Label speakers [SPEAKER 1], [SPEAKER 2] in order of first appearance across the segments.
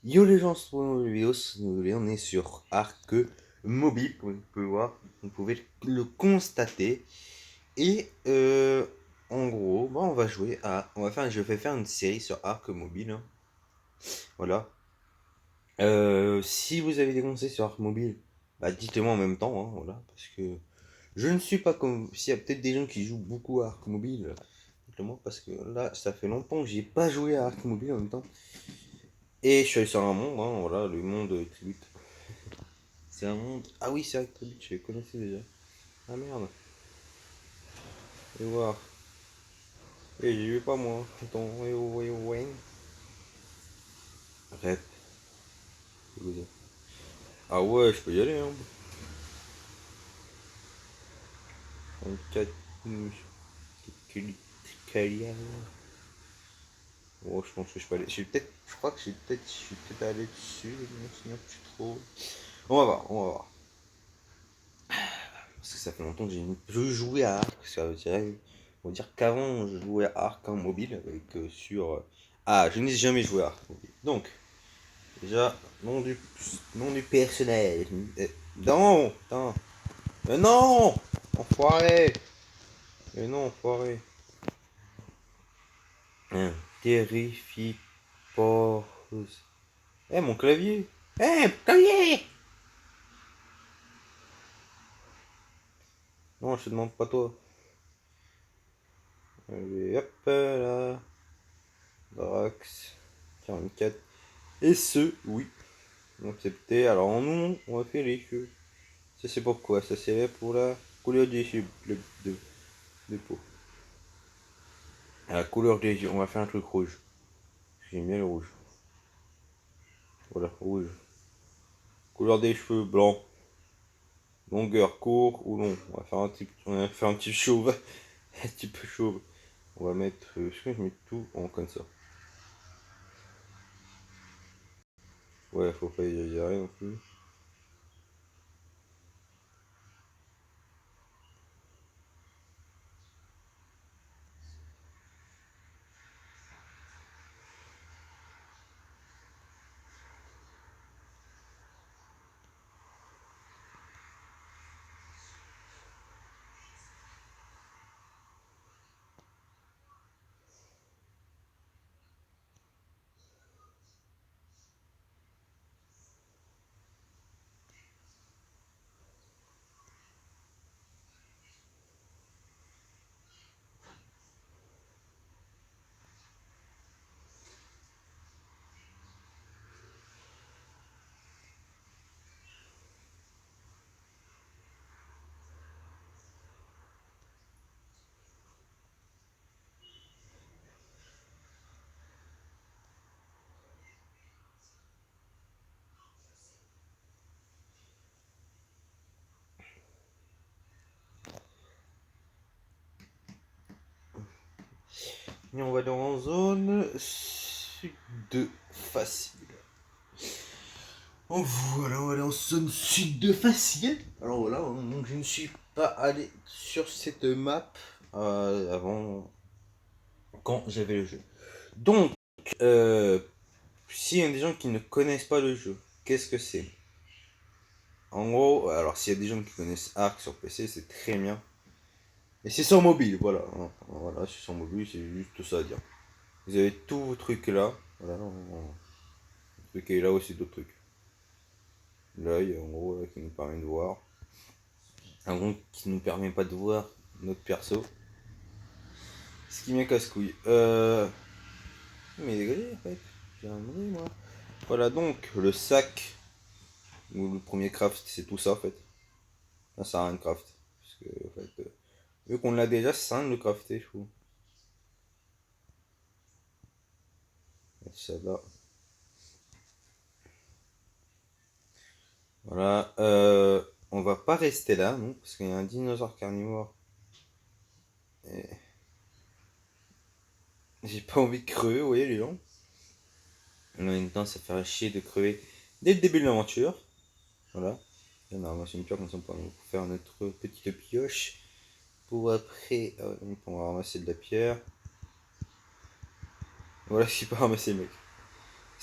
[SPEAKER 1] Yo les gens, c'est pour une nouvelle vidéo, on est sur Arc Mobile, comme vous pouvez voir, vous pouvez le constater. Et en gros, bah, je vais faire une série sur Arc Mobile, hein. Voilà. Si vous avez des conseils sur Arc Mobile, bah, dites-le-moi en même temps, hein, voilà, parce que je ne suis pas comme, s'il y a peut-être des gens qui jouent beaucoup à Arc Mobile, dites-le-moi, parce que là, ça fait longtemps que j'ai pas joué à Arc Mobile en même temps. Et je suis allé sur un monde, hein, voilà, le monde Tribute. C'est un monde. Ah oui, c'est vrai que Tribute, je le connaissais déjà. Ah merde. Et voir. Et j'y vais pas moi. Attends, Wayne. Rep. Ah ouais, je peux y aller, hein. 34. Calia. Oh, je pense que je peux aller. Je crois que je suis peut-être allé dessus, mais je me souviens plus trop. On va voir, on va voir. Parce que ça fait longtemps que je jouais à Arc. On va dire qu'avant, je jouais à Arc en mobile. Avec Ah, je n'ai jamais joué à Arc mobile. Donc, déjà, nom du personnage. Non, putain. Mais non, enfoiré. Mais non, enfoiré. Hein, terrifique. Eh, mon clavier. Eh, clavier. Non, je te demande pas toi. Allez, hop là. Drax. 44. Et ce, oui. Accepté. Alors, en nous, on va faire les cheveux. Ça, c'est pourquoi? Ça, c'est pour la couleur des cheveux de peau. À la couleur des yeux, on va faire un truc rouge. J'aime bien le rouge. Voilà, rouge. Couleur des cheveux, blanc. Longueur, court ou long. On va faire un petit chauve. Un petit peu chauve. On va mettre. Est-ce que je mets tout en comme ça? Ouais, faut pas exagérer non plus. Et on va dans zone sud facile. Oh, voilà, on va aller en zone sud facile. Alors voilà, donc je ne suis pas allé sur cette map avant quand j'avais le jeu. Donc, euh, s'il y a des gens qui ne connaissent pas le jeu, qu'est-ce que c'est? En gros, alors s'il y a des gens qui connaissent Ark sur PC, c'est très bien. Et c'est sur mobile, voilà, hein. Voilà, c'est sur mobile, c'est juste ça à dire. Vous avez tous vos trucs là. Voilà, le truc est là aussi, d'autres trucs. L'œil, en gros, là, qui nous permet de voir. Un gros qui nous permet pas de voir notre perso. Ce qui m'est casse-couille. Mais dégagez, en fait. J'ai rien demandé, moi. Voilà, donc, le sac. Ou le premier craft, c'est tout ça, en fait. Ça sert à rien de craft. Parce que, en fait, vu qu'on l'a déjà, ça sert à rien de le crafter, je trouve. Ça là. Voilà. On va pas rester là, non, parce qu'il y a un dinosaure carnivore. Et j'ai pas envie de crever, vous voyez, les gens. En même temps, ça ferait chier de crever dès le début de l'aventure. Voilà. Et on a ramassé une pierre, comme ça on pourra faire notre petite pioche. Pour après, on va ramasser de la pierre. Voilà ce qu'il peut ramasser, mec.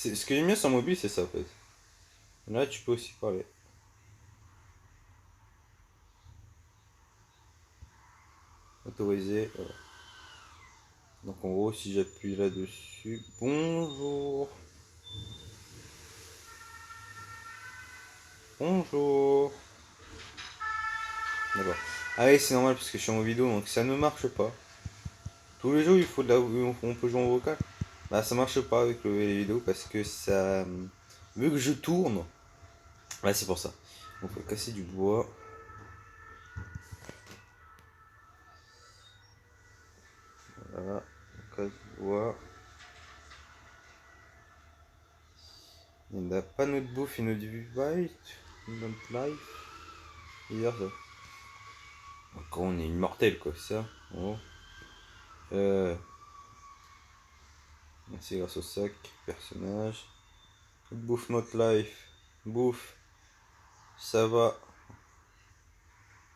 [SPEAKER 1] Ce que j'aime bien sur mobile, c'est ça en fait. Là, tu peux aussi parler. Autoriser. Voilà. Donc en gros, si j'appuie là-dessus. Bonjour. Bonjour. D'accord. Ah oui, c'est normal parce que je suis en vidéo, donc ça ne marche pas. Tous les jours, il faut de la... on peut jouer en vocal. Bah, ça marche pas avec les vidéos parce que ça. Vu que je tourne. Ouais, c'est pour ça. On peut casser du bois. Voilà. On casse du bois. Il n'a pas notre bouffe et notre vite. Notre life. Hier, ça. Encore on est immortel, quoi, c'est ça. Oh. C'est grâce au sac. Personnage. Bouffe notre life. Bouffe. Ça va.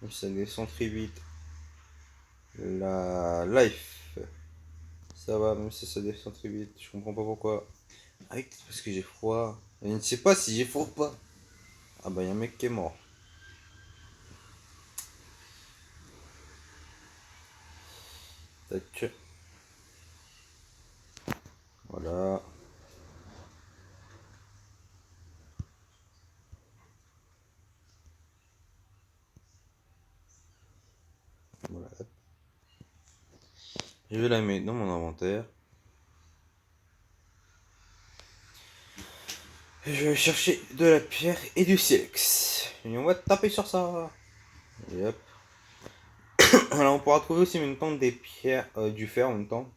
[SPEAKER 1] Ça descend très vite. La life. Ça va, même si ça descend très vite. Je comprends pas pourquoi. Ah oui, parce que j'ai froid. Je ne sais pas si j'ai froid ou pas. Ah bah, y'a un mec qui est mort. Tac. Voilà. Voilà. Je vais la mettre dans mon inventaire. Et je vais chercher de la pierre et du silex. Et on va taper sur ça. Et hop. Alors on pourra trouver aussi en même temps des pierres, du fer en même temps.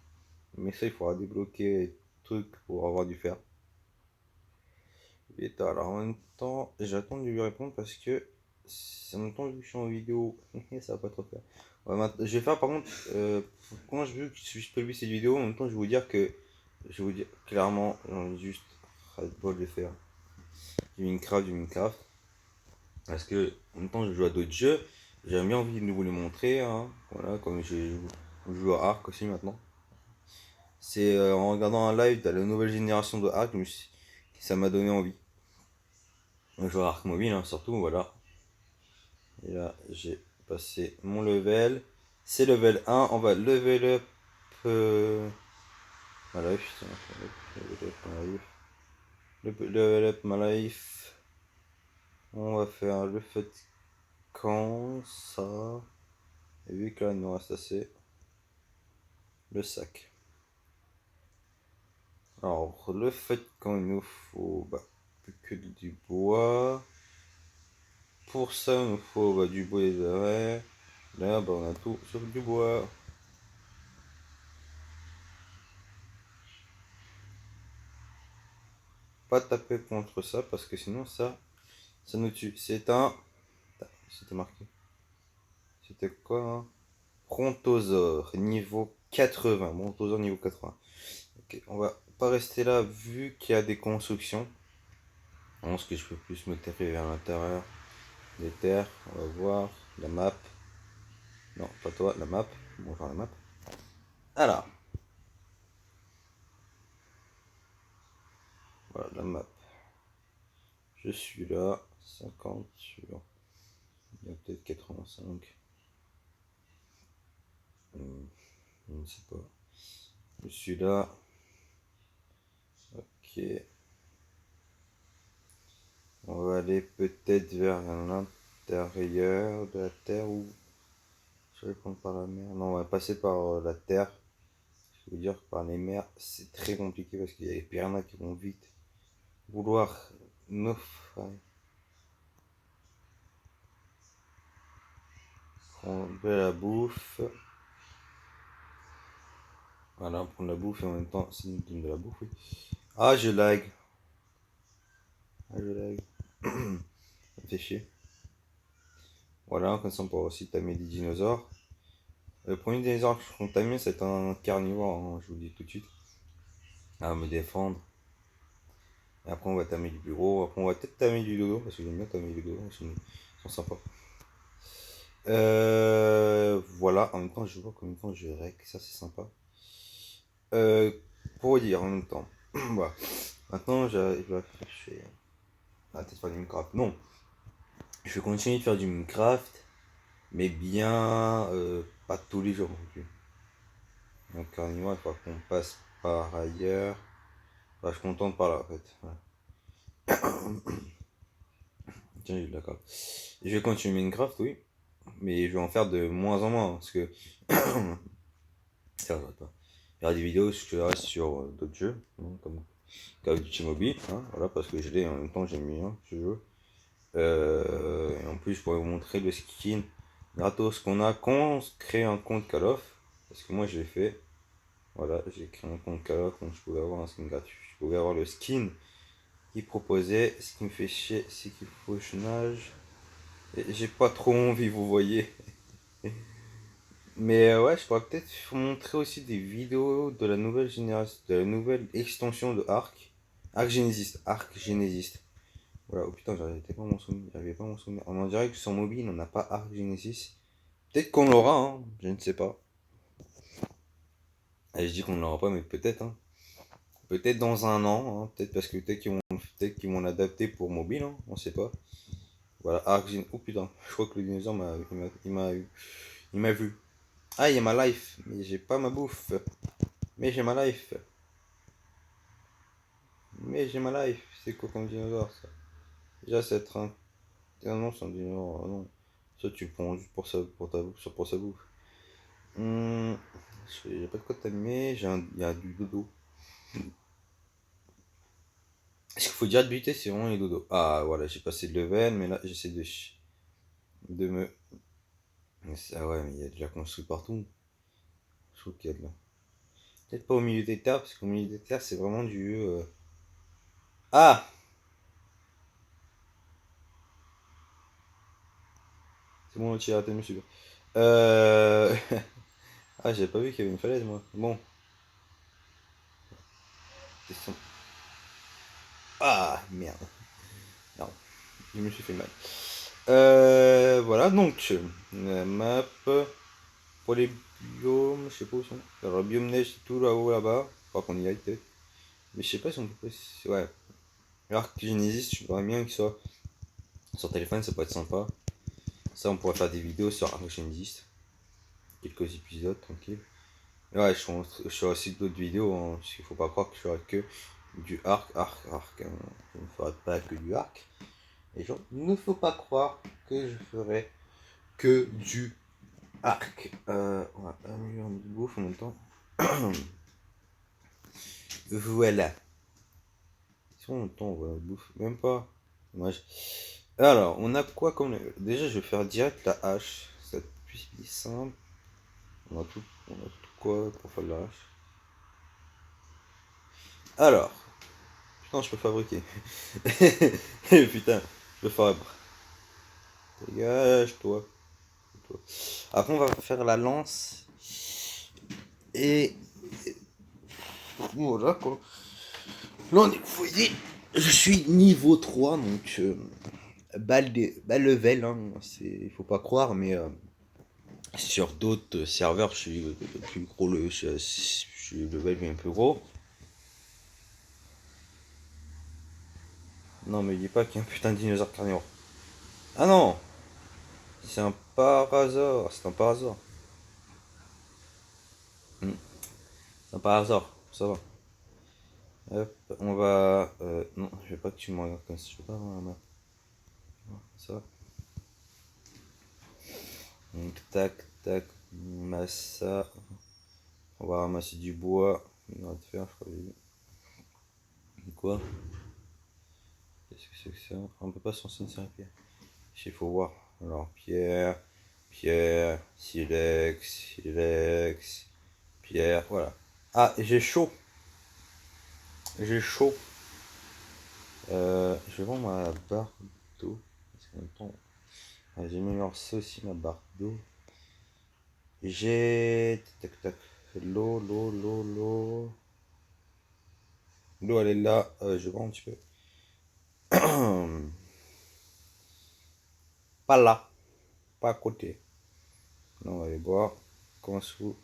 [SPEAKER 1] Mais ça, il faudra débloquer des trucs pour avoir du fer. Et alors en même temps, j'attends de lui répondre parce que en même temps, vu que je suis en vidéo, ça va pas trop faire. Ouais, je vais faire par contre, quand je peux lui cette vidéo, en même temps, je vais vous dire que, je vais vous dire clairement, j'en ai juste ras le bol de faire du Minecraft. Parce que en même temps, je joue à d'autres jeux, j'avais bien envie de vous les montrer, hein. Voilà, comme je joue à Ark aussi maintenant. C'est en regardant un live de la nouvelle génération de Ark, ça m'a donné envie. Je joue à Ark Mobile, hein, surtout, voilà. Et là, j'ai passé mon level. C'est level 1. On va level up ma life. Level up ma life. Level up ma life. On va faire le feu de camp. Ça. Et vu que là, il nous reste assez. Le sac. Alors, le feu de camp, il nous faut plus que du bois. Pour ça, il nous faut du bois et des arrêts. Là, on a tout sauf du bois. Pas taper contre ça parce que sinon ça nous tue. C'est un. C'était marqué. C'était quoi, hein? Brontosaure niveau 80. Brontosaure niveau 80. Ok, on va pas rester là vu qu'il y a des constructions. Je pense que je peux plus me taper vers l'intérieur des terres. On va voir la map. Non, pas toi, la map. On va voir la map. Alors, voilà la map. Je suis là. 50 sur. Il y a peut-être 85. Je ne sais pas. Je suis là. Ok. On va aller peut-être vers l'intérieur de la Terre ou je vais prendre par la mer. Non, on va passer par la Terre. Je veux dire que par les mers, c'est très compliqué parce qu'il y a les piranhas qui vont vite vouloir nous faire prendre de la bouffe. Voilà, prendre la bouffe et en même temps, c'est nous donne de la bouffe. Oui. Ah, je lag. Ah, je lag. Ça me fait chier. Voilà, comme ça on pourra aussi tamer des dinosaures. Le premier dinosaure que je tamer, c'est un carnivore, hein, je vous le dis tout de suite. À me défendre. Et après, on va tamer du bureau. Après, on va peut-être tamer du dodo. Parce que j'aime bien tamer du dodo. Ils sont sympas. Voilà. En même temps, je vois combien de temps je rec. Ça, c'est sympa. Pour dire en même temps. Voilà. Maintenant, je vais arrêter de faire du Minecraft. Non, je vais continuer de faire du Minecraft, mais bien pas tous les jours non plus. Donc, carrément, il faut qu'on passe par ailleurs. Enfin, je contente par là, en fait. Voilà. Tiens, j'ai de la carte. Je vais continuer Minecraft, oui, mais je vais en faire de moins en moins, parce que ça va pas. Il y aura des vidéos sur d'autres jeux, hein, comme Call of Duty Mobile, hein, voilà, parce que je l'ai en même temps, j'aime bien ce jeu. Et en plus, je pourrais vous montrer le skin gratos qu'on a quand on crée un compte Call of, parce que moi je l'ai fait. Voilà, j'ai créé un compte Call of, donc je pouvais avoir un skin gratuit. Je pouvais avoir le skin qu'il proposait. Ce qui me fait chier, c'est qu'il faut que je nage. Et j'ai pas trop envie, vous voyez. Mais ouais, je pourrais peut-être vous montrer aussi des vidéos de la nouvelle génération, de la nouvelle extension de Ark. Ark Genesis, Ark Genesis. Voilà, oh putain, j'arrivais pas à m'en souvenir. On en dirait que sur mobile, on n'a pas Ark Genesis. Peut-être qu'on l'aura, hein, je ne sais pas. Et je dis qu'on ne l'aura pas, mais peut-être, hein. Peut-être dans un an, hein. Peut-être parce que peut-être qu'ils vont l'adapter pour mobile, hein, on sait pas. Voilà, Ark Genesis. Oh putain, je crois que le dinosaure il m'a vu. Ah, il y a ma life, mais j'ai pas ma bouffe. Mais j'ai ma life. Mais j'ai ma life. C'est quoi comme dinosaure ça? Déjà, c'est être un. Ah non, c'est un dinosaure. Ah non. Ça, tu prends juste pour ça, pour sa bouffe. Hum, j'ai pas de quoi t'animer. Il y a du dodo. Ce qu'il faut déjà de buter, c'est vraiment les dodos. Ah, voilà, j'ai passé de level, mais là, j'essaie de me. Ah ouais, mais il y a déjà construit partout. Je trouve qu'il y a de là. Peut-être pas au milieu des terres, parce qu'au milieu des terres, c'est vraiment du. Ah! C'est bon, tu as raté, monsieur. Euh. Ah, j'avais pas vu qu'il y avait une falaise, moi. Bon, question. Ah, merde. Non, je me suis fait mal. Voilà, donc, la map pour les biomes, je sais pas où sont. Alors, le biome neige, c'est tout là-haut, là-bas. Faut qu'on y aille peut-être. Mais je sais pas si on peut pas. Ouais. Alors que Genesis, je voudrais bien qu'il soit sur téléphone, ça pourrait être sympa. Ça, on pourrait faire des vidéos sur Arc Genesis. Quelques épisodes, tranquille. Ouais, je ferai aussi d'autres vidéos, hein, parce qu'il faut pas croire que je ferai que du arc, arc. Hein. Je ne ferai pas que du arc. Et genre, il ne faut pas croire que je ferai que du arc. On va améliorer un bouffe en même temps. Voilà. Si on entend, on voit la bouffe. Même pas. Dommage. Alors, on a quoi comme. Déjà, je vais faire direct la hache. Ça plus simple. On a tout quoi pour faire la hache. Alors, putain, je peux fabriquer. Putain, je peux fabriquer. Dégage-toi. Après, on va faire la lance. Et voilà quoi. Là, vous voyez, je suis niveau 3, donc bas level, hein, il faut pas croire, mais sur d'autres serveurs, je suis plus gros, je suis level bien plus gros. Non, mais dis pas qu'il y a un putain de dinosaure carnivore. Ah non, c'est un par hasard, c'est un par hasard. Hmm, c'est un par hasard, ça va. Hop, on va. Non, je veux pas que tu me regardes comme ça, je veux pas avoir la map. Ça. Donc, tac, tac, massa. On va ramasser du bois. Il va te faire, je crois. Quoi? Qu'est-ce que c'est que ça? On peut pas s'en sortir la pierre. Il faut voir. Alors, pierre, pierre, silex, silex, pierre, voilà. Ah, j'ai chaud. J'ai chaud. Je vais vendre ma barre d'eau. Parce qu'en même temps, j'ai meilleur ça aussi, ma barre d'eau. J'ai. Tac, tac. L'eau, l'eau, l'eau, l'eau. L'eau, elle est là. Je vais voir un petit peu. Pas là. Pas à côté. Là, on va aller boire. Comment se fout.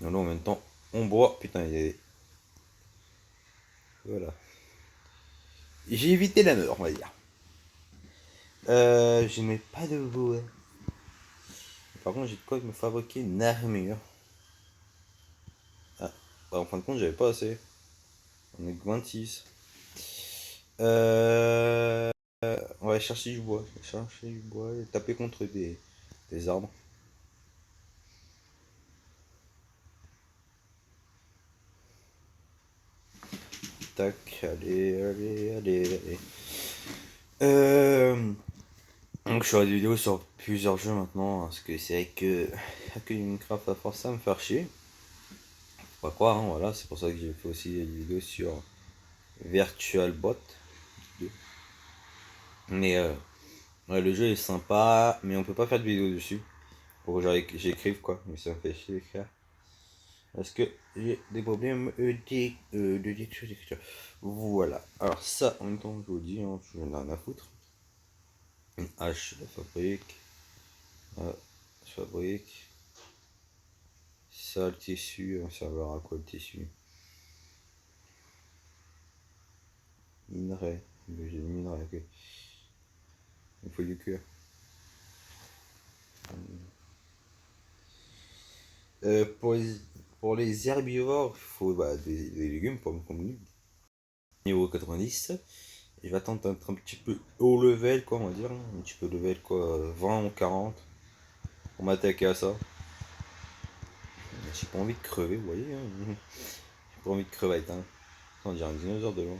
[SPEAKER 1] Non, non, en même temps, on boit. Putain, il y a. Voilà. J'ai évité la mort, on va dire. Je n'ai pas de bouée. Par contre, j'ai de quoi me fabriquer une armure. Ah, bah, en fin de compte, j'avais pas assez. On est que 26. On va chercher du bois. Chercher du bois et taper contre des arbres. Tac, allez, allez, allez, allez. Donc je ferai des vidéos sur plusieurs jeux maintenant, parce que c'est vrai que Minecraft a forcé à me faire chier. Faut pas croire, hein, voilà, c'est pour ça que j'ai fait aussi des vidéos sur VirtualBot 2. Mais ouais, le jeu est sympa, mais on peut pas faire de vidéo dessus. Pour que j'écrive quoi, mais ça me fait chier d'écrire. Parce que j'ai des problèmes de d'écriture. Voilà, alors ça, en même temps, je vous le dis, hein, je n'en ai rien à foutre. Une hache, la fabrique. Je fabrique. Ça, le tissu, on servira à quoi le tissu? Minerai. J'ai le minerai, ok. Il faut du cuir. Euh, pour, les, pour les herbivores, il faut bah, des légumes, pommes comme nous. Niveau 90. Et je vais attendre d'être un petit peu haut level, quoi, on va dire. Un petit peu level, quoi, 20 ou 40. Pour m'attaquer à ça. J'ai pas envie de crever, vous voyez. Hein. J'ai pas envie de crevette, hein. On dirait un dinosaure de loin.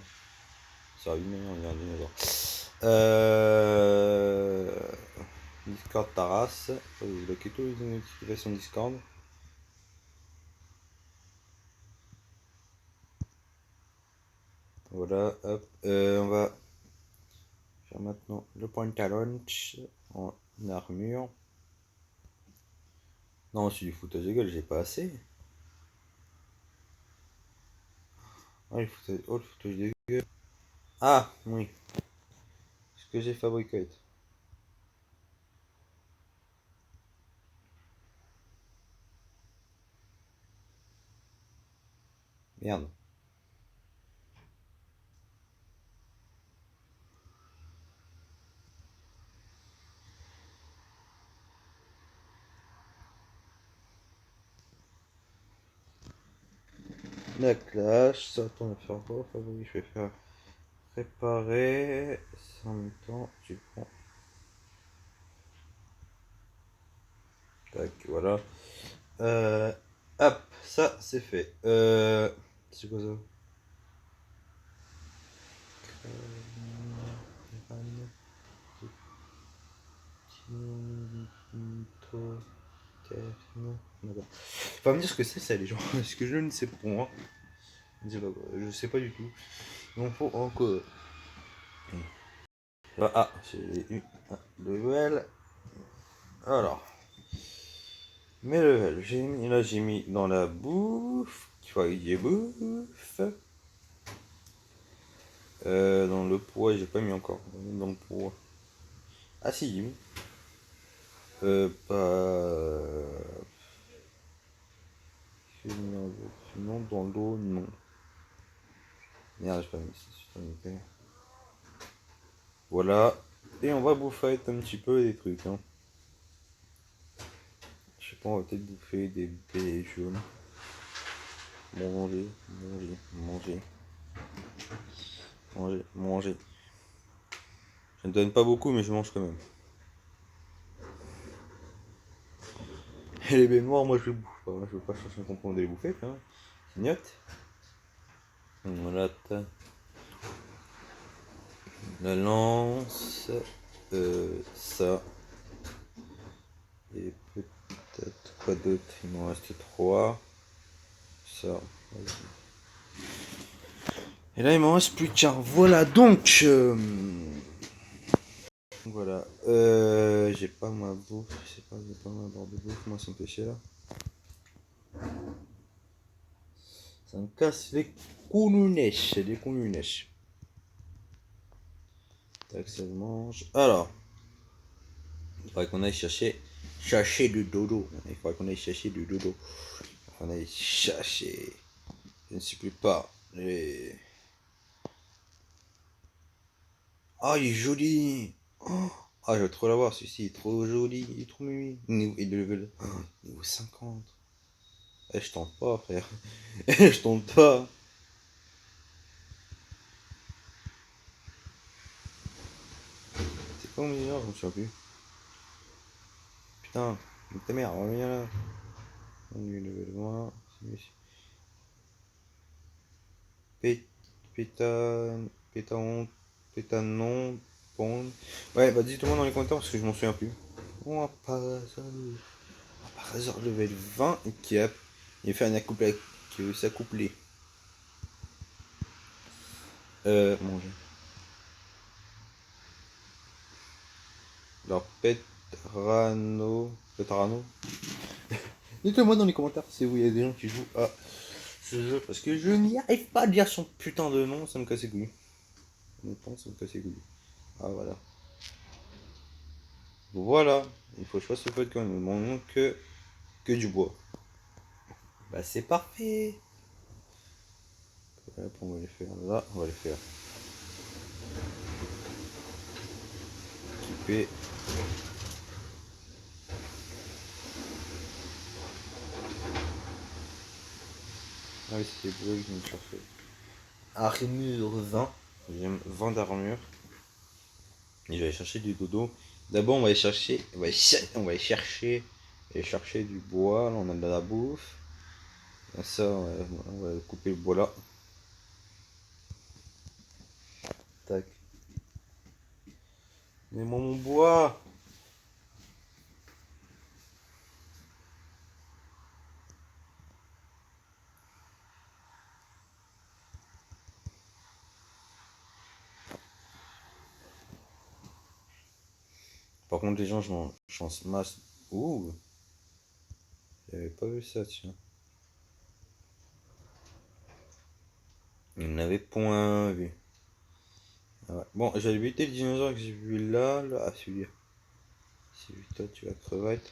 [SPEAKER 1] Ça arrive, mais on dirait un dinosaure. Discord Taras. Vous bloquez tous les notifications Discord. Voilà, hop. On va faire maintenant le pantalon en armure. Non, c'est du foutage de gueule, j'ai pas assez. Ah, oh, le foutage de gueule. Ah, oui. Ce que j'ai fabriqué. Merde. La clash, ça tourne à faire quoi? Oui, je vais faire réparer. En même temps, tu prends. Tac, voilà. Hop, ça c'est fait. C'est quoi ça? D'accord. Faut pas me dire ce que c'est ça les gens, parce que je ne sais pas moi. Je sais pas du tout. Il m'en faut encore. Ah, j'ai eu un level. Alors, mes levels, j'ai mis dans la bouffe. Il faut que j'ai bouffe. Dans le poids, j'ai pas mis encore. Dans le poids. Ah si, j'ai mis. Pas. Non, dans l'eau, non. Merde, j'ai pas mis ça. Voilà. Et on va bouffer un petit peu des trucs. Hein. Je sais pas, on va peut-être bouffer des baies jaunes. Manger, manger, manger. Manger, manger. Je ne donne pas beaucoup, mais je mange quand même. Et les baies noires, moi je les bouffe pas. Je veux pas chercher un comprendre de les bouffer, quand même. Clignote. Voilà, la lance. Ça. Et peut-être quoi d'autre? Il m'en reste 3. Ça. Et là, il m'en reste plus qu'un. Voilà, donc. Voilà. J'ai pas ma bouffe. Je sais pas, j'ai pas ma barre de bouffe. Moi, ça me fait chier là. Ça me casse les counouneches. Les counouneches. Tac, ça se mange. Alors. Il faudrait qu'on aille chercher du dodo. Il faudrait qu'on aille chercher du dodo. On aille chercher. Je ne sais plus pas. Ah, il est joli. Oh, ah, je veux trop l'avoir, celui-ci, il est trop joli, il est trop mimi. Il est level niveau 50. Eh, je tente pas, frère. Je tente pas. C'est quoi mon meilleur? Je me souviens plus. Putain, ta mère, reviens là. On est level 20. Pé- Pétan... Pétan... Pétanon... Pond. Ouais, bah dites-moi dans les commentaires parce que je m'en souviens plus. Oh, par hasard level 20 qui a... Il fait un accouplé avec s'accoupler. Manger. Alors, Petrano. Dites-moi dans les commentaires si vous y a des gens qui jouent à ce jeu parce que je n'y arrive pas à dire son putain de nom, ça me casse les couilles. Honnêtement, ça me casse les couilles. Ah voilà. Voilà, il faut que je fasse le podcast, il me manque que du bois. Bah c'est parfait. Hop, on va les faire là, on va les faire. Équiper. Ah oui, c'est les bois que je viens de chercher. Armure 20. J'aime 20 d'armure. Et je vais aller chercher du dodo. D'abord, on va aller chercher. On va aller chercher du bois. Là, on a de la bouffe. Et ça, on va couper le bois là. Tac. Mets-moi mon bois. Par contre, les gens, j'en masse. Ouh, j'avais pas vu ça, tiens. Il n'avait point vu. Ah ouais. Bon, j'allais buter le dinosaure que j'ai vu là. Ah, celui-là. Celui-là, tu vas crevette.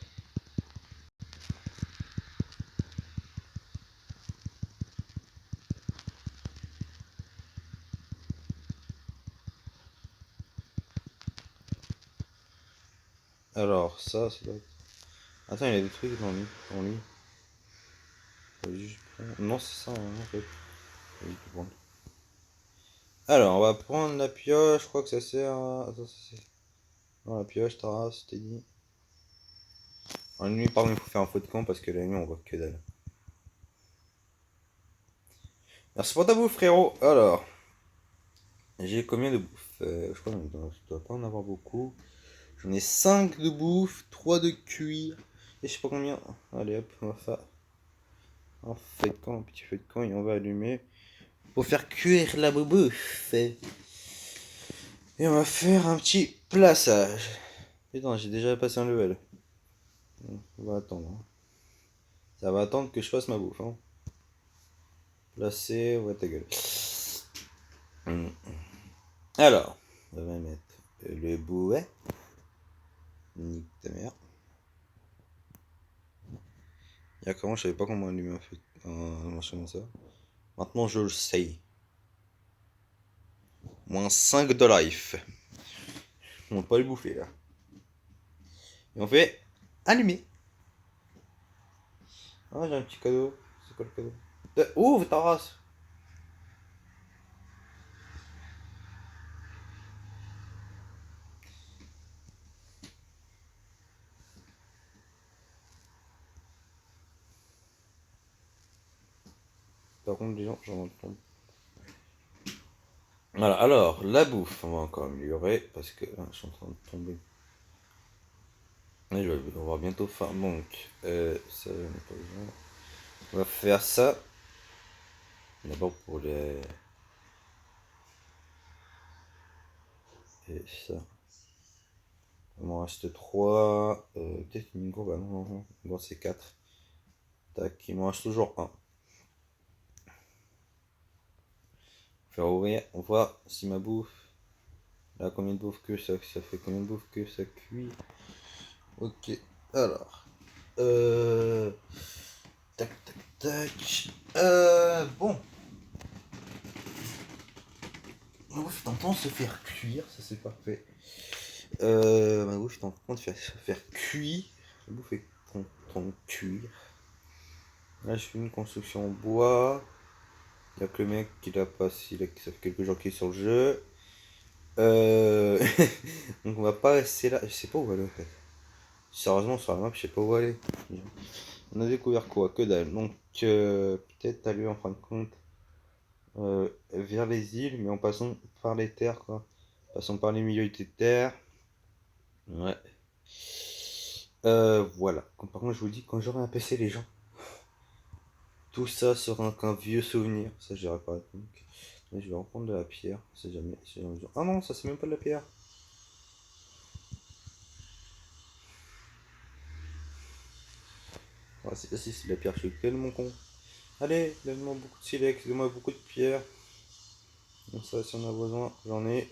[SPEAKER 1] Alors, ça doit être... Attends, il y a des trucs dans lui. Non, c'est ça, hein, en fait. Oui, je peux prendre. Alors, on va prendre la pioche. Je crois que ça sert à... Attends, ça sert... Non, la pioche, Taras, c'était dit. En nuit, pardon, il faut faire un faux de camp parce que la nuit, on voit que dalle. Merci pour ta bouffe, frérot. Alors, j'ai combien de bouffe je crois que je dois pas en avoir beaucoup. J'en ai 5 de bouffe, 3 de cuir. Et je sais pas combien. Allez hop, on va faire un feu de camp, un petit feu de camp et on va allumer. Pour faire cuire la bouffe. Et on va faire un petit plaçage. Putain, j'ai déjà passé un level. On va attendre. Hein. Ça va attendre que je fasse ma bouffe. Hein. Placer, ouais ta gueule. Alors, on va mettre le bouet. Nique ta mère. Il y a comment, je savais pas comment allumer un feu en mentionnant ça. Maintenant je le sais. Moins 5 de life. On va pas le bouffer là. Et on fait allumer. Ah, j'ai un petit cadeau. C'est quoi le cadeau? Ouvre ta race. Par contre, les gens, j'en entends. Voilà, alors, la bouffe, on va encore améliorer parce que je suis en train de tomber. Et je vais avoir bientôt faim. Donc, ça, on n'a pas besoin. On va faire ça. D'abord pour les. Et ça. Il m'en reste 3. Peut-être une go, bah non. Bon, c'est 4. Tac, il m'en reste toujours un. Faire ouvrir, on voit si ma bouffe. Là, combien de bouffe que ça fait combien de bouffe que ça cuit. Ok, alors. Euh. Tac, tac, tac. Bon. Ma bouffe est en train de se faire cuire, ça c'est parfait. Ma bouffe est en train de se faire cuire. Ma bouffe est en train de cuire. Là, je fais une construction en bois. Il y a que le mec qui l'a pas, ça fait quelques jours qu'il est sur le jeu. Donc on va pas rester là. Je sais pas où aller en fait. Sérieusement, sur la map, je sais pas où aller. On a découvert quoi? Que dalle. Donc peut-être aller en fin de compte vers les îles, mais en passant par les terres quoi. Passons par les milieux des terres. Ouais. Voilà. Par contre, je vous dis, quand j'aurai un PC, les gens, tout ça sera qu'un vieux souvenir. Ça, je dirais pas. Donc, mais je vais reprendre de la pierre. C'est jamais. Ah non, ça c'est même pas de la pierre. Ah, si, c'est de la pierre. Je suis tellement con. Allez, donne-moi beaucoup de silex, donne-moi beaucoup de pierre. Comme ça, si on a besoin, j'en ai.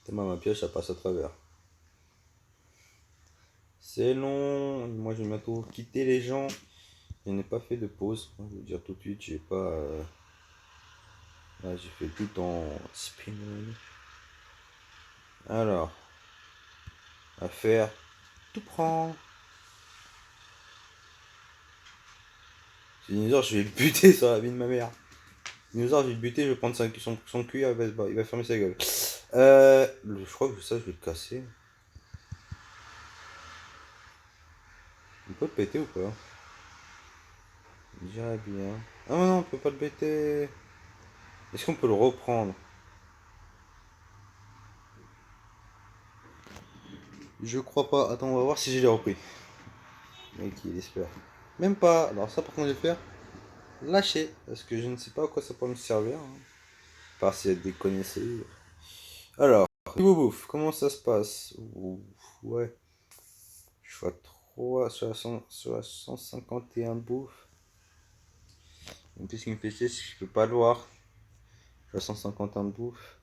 [SPEAKER 1] Tellement ma pièce, ça passe à travers. C'est long. Moi, je vais bientôt quitter les gens. Je n'ai pas fait de pause. Je vais vous dire tout de suite, j'ai pas. Là, j'ai fait tout en spin. Alors, à faire, tout prend. Ce dinosaure, je vais le buter sur la vie de ma mère. Dinosaure, je vais le buter, je vais prendre son cul, il va fermer sa gueule. Je crois que ça, je vais le casser. On peut le péter ou pas? Je dirais bien. Ah non, on peut pas le péter. Est-ce qu'on peut le reprendre? Je crois pas. Attends, on va voir si je l'ai repris. Mec, il espère. Même pas. Alors ça, par contre, je vais faire lâcher. Parce que je ne sais pas à quoi ça pourrait me servir. Hein. Par si elle déconnaissait. Alors, niveau bouffe, comment ça se passe? Ouais. Je suis à 151 de bouffe. En plus, ce qui me fait chier, c'est que je peux pas le voir. Je suis à 151 de bouffe.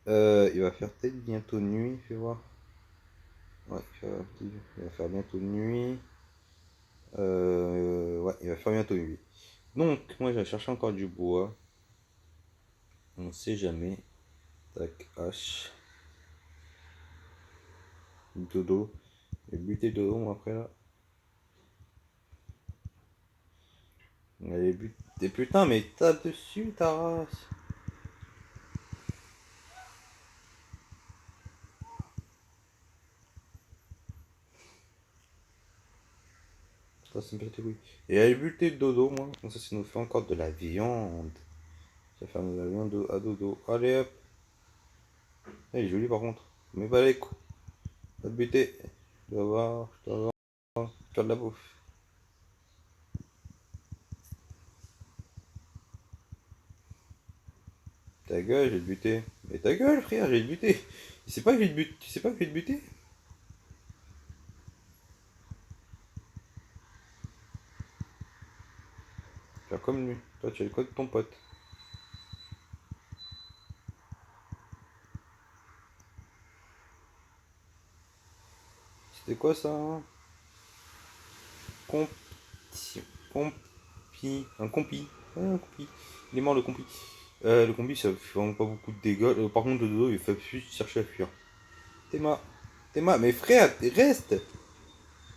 [SPEAKER 1] Il va faire peut-être bientôt nuit, fais voir. Ouais, il va faire bientôt nuit. Ouais, il va faire bientôt nuit. Donc, moi, je vais chercher encore du bois. On sait jamais. Tac, hache. Dodo. Je vais buter Dodo, moi, après, là. Allez, buter. Putain, mais tape dessus, ta race. Ça me pète les couilles. Et allez buter Dodo, moi. Comme ça nous fait encore de la viande. Ça va faire de la viande à Dodo. Allez, hop. Elle est jolie, par contre. Mais pas les coups. Va te buter. Je dois avoir. Faire de la bouffe. Ta gueule, je vais te buter. Mais ta gueule, frère, je vais te buter. Tu sais pas que je vais te buter. Tu sais pas que je vais te buter. Faire comme lui. Toi, tu as le code de ton pote. C'était quoi ça hein Compi. Compi. Un compi. Ouais, un compi. Il est mort le compi. Le compi, ça fait vraiment pas beaucoup de dégâts. Par contre, le dodo, il fait juste chercher à fuir. Théma. Théma, mais frère, reste.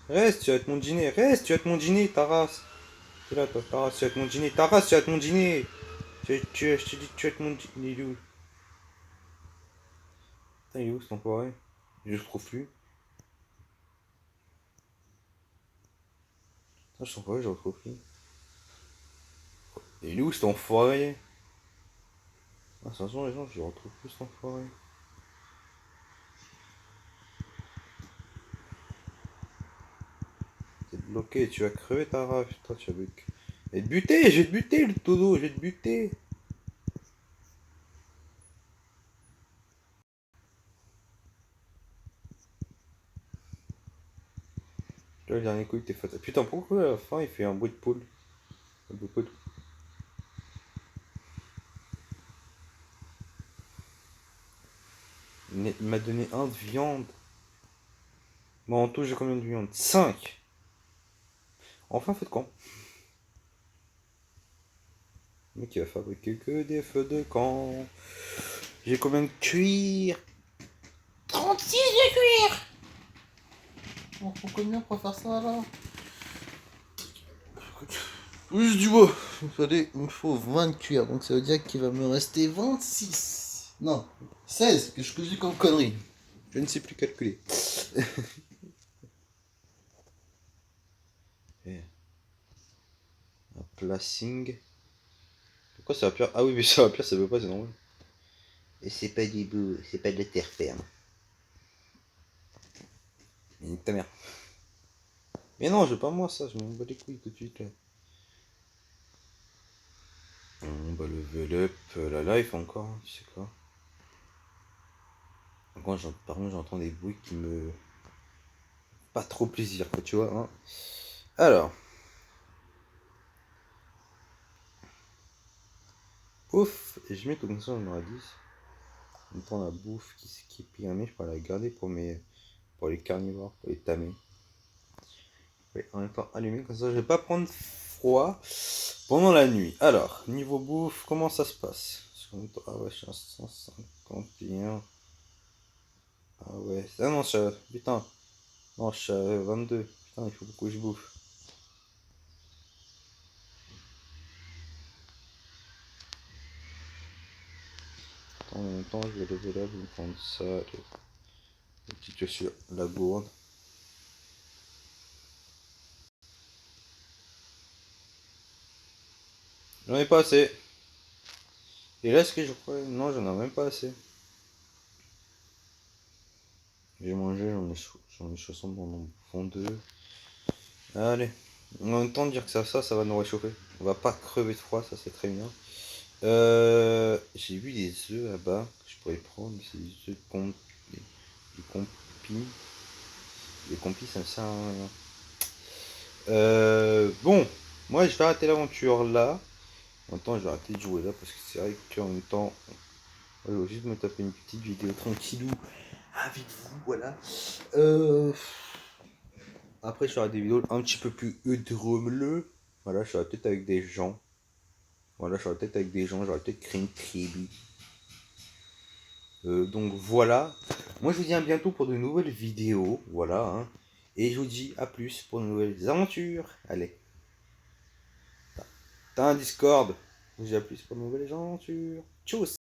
[SPEAKER 1] Reste, tu vas être mon dîner. Reste, tu vas être mon dîner, ta race. T'es là, toi, ta race, tu vas être mon dîner. Ta race, tu vas être mon dîner. Je te dis que tu vas être mon dîner. Il est où? Putain, il est où cet enfoiré? Je trouve plus. Putain, je sens pas, je retrouve plus. Il est où cet enfoiré? Ah, c'est les gens, je retrouve plus cet enfoiré. T'es bloqué, tu vas crever ta rage. Toi, tu vas buter. Je vais te buter, je vais te buter, le todo, je vais te buter. Là, le dernier coup, il t'est fatal. Putain, pourquoi à la fin il fait un bruit de poule? Un bruit de poule. Il m'a donné un de viande. Bon, en tout, j'ai combien de viande? 5. Enfin, faites quand? Mais qui va fabriquer que des feux de camp. J'ai combien de cuir? 36 de cuir. On faut combien pour faire ça là? Oui, je dis bon, il me faut 20 de cuir, donc ça veut dire qu'il va me rester 26. Non, 16, que je dis comme connerie. Je ne sais plus calculer. Un placing. Pourquoi ça va pire? Ah oui, mais ça va pire, ça veut pas, c'est normal. Et c'est pas du bout, c'est pas de la terre ferme. Mais ta mère. Mais non, je veux pas moi ça, je m'en bats les couilles tout de suite là. On va level up la life encore, tu sais quoi. Par contre, j'entends des bruits qui me. Pas trop plaisir, quoi, tu vois. Hein. Alors. Ouf, et je mets comme ça, on aura 10. En même temps, la bouffe qui est pyramide, je pourrais la garder pour les carnivores, pour les tamer. Ouais, en même temps, allumer, comme ça, je vais pas prendre froid pendant la nuit. Alors, niveau bouffe, comment ça se passe? Ah ouais, je suis à 151. Ah ouais, ah non, putain, non, je suis à 22. Putain, il faut beaucoup que je bouffe. En même temps, je vais lever là, je vais prendre ça, les petites chaussures, la gourde. J'en ai pas assez. Et là, est-ce que je crois. Non, j'en ai même pas assez. J'ai mangé, j'en ai 60 dans mon fond 2. Allez. En même temps, dire que ça va nous réchauffer. On va pas crever de froid, ça c'est très bien. J'ai vu des œufs là-bas que je pourrais prendre. C'est des œufs des compis. Les compis, ça me sert à rien. Bon, moi je vais arrêter l'aventure là. En même temps, je vais arrêter de jouer là parce que c'est vrai qu'en même temps, je vais juste me taper une petite vidéo tranquillou avec vous, voilà. Après, je ferai des vidéos un petit peu plus drôles. Voilà, je serai peut-être avec des gens. Voilà, je serai peut-être avec des gens, j'aurais peut-être créé une tribu. Donc voilà. Moi, je vous dis à bientôt pour de nouvelles vidéos. Voilà. Hein. Et je vous dis à plus pour de nouvelles aventures. Allez. T'as un Discord. Je vous dis à plus pour de nouvelles aventures. Tchuss.